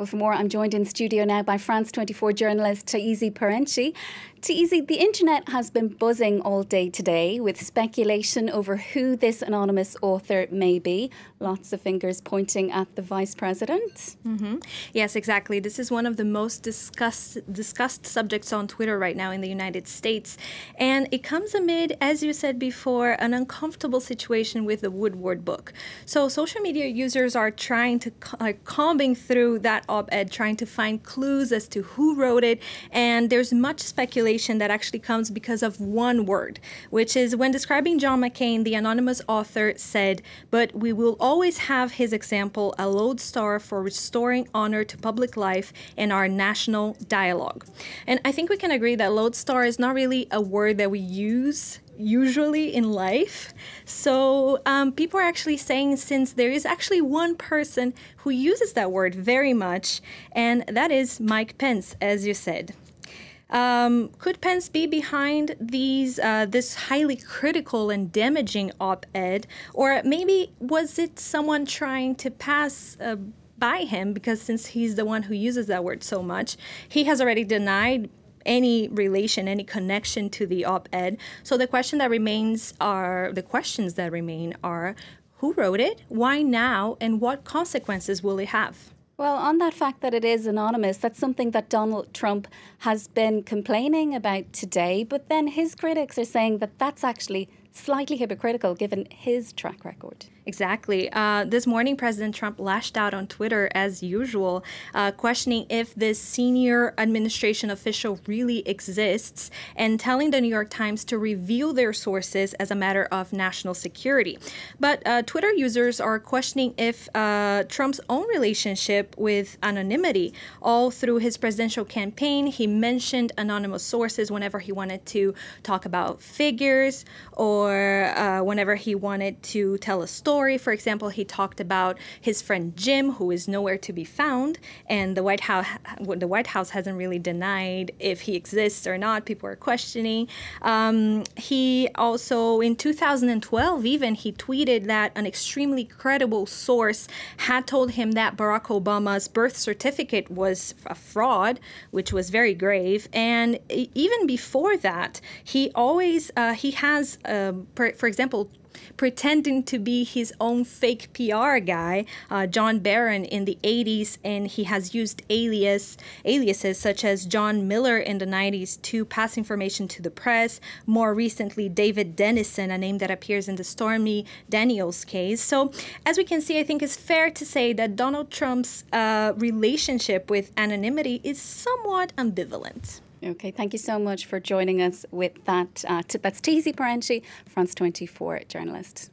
Well, for more, I'm joined in studio now by France 24 journalist Taizi Parenti. Taizi, the internet has been buzzing all day today with speculation over who this anonymous author may be. Lots of fingers pointing at the Vice President. Yes, exactly. This is one of the most discussed subjects on Twitter right now in the United States. And it comes amid, as you said before, an uncomfortable situation with the Woodward book. So social media users are trying to combing through that op-ed, trying to find clues as to who wrote it. And there's much speculation that actually comes because of one word, which is when describing John McCain, the anonymous author said, "But we will always have his example, a lodestar for restoring honor to public life and our national dialogue." And I think we can agree that lodestar is not really a word that we use usually in life. So people are actually saying, since there is actually one person who uses that word very much, and that is Mike Pence, as you said. Could Pence be behind this highly critical and damaging op-ed? Or maybe was it someone trying to pass by him, because since he's the one who uses that word so much, he has already denied any relation, any connection to the op-ed. So the questions that remain are, who wrote it, why now, and what consequences will it have? Well, on that fact that it is anonymous, that's something that Donald Trump has been complaining about today. But then his critics are saying that that's actually slightly hypocritical given his track record. Exactly. This morning, President Trump lashed out on Twitter as usual, questioning if this senior administration official really exists and telling the New York Times to reveal their sources as a matter of national security. But Twitter users are questioning if Trump's own relationship with anonymity. All through his presidential campaign, he mentioned anonymous sources whenever he wanted to talk about figures or whenever he wanted to tell a story. For example, he talked about his friend Jim, who is nowhere to be found, and the White House hasn't really denied if he exists or not. People are questioning. He also, in 2012, even, he tweeted that an extremely credible source had told him that Barack Obama's birth certificate was a fraud, which was very grave. And even before that, he has, for example, pretending to be his own fake PR guy, John Barron, in the 80s, and he has used aliases such as John Miller in the 90s to pass information to the press. More recently, David Dennison, a name that appears in the Stormy Daniels case. So, as we can see, I think it's fair to say that Donald Trump's relationship with anonymity is somewhat ambivalent. Okay, thank you so much for joining us with that. That's Taizi Parenti, France 24 journalist.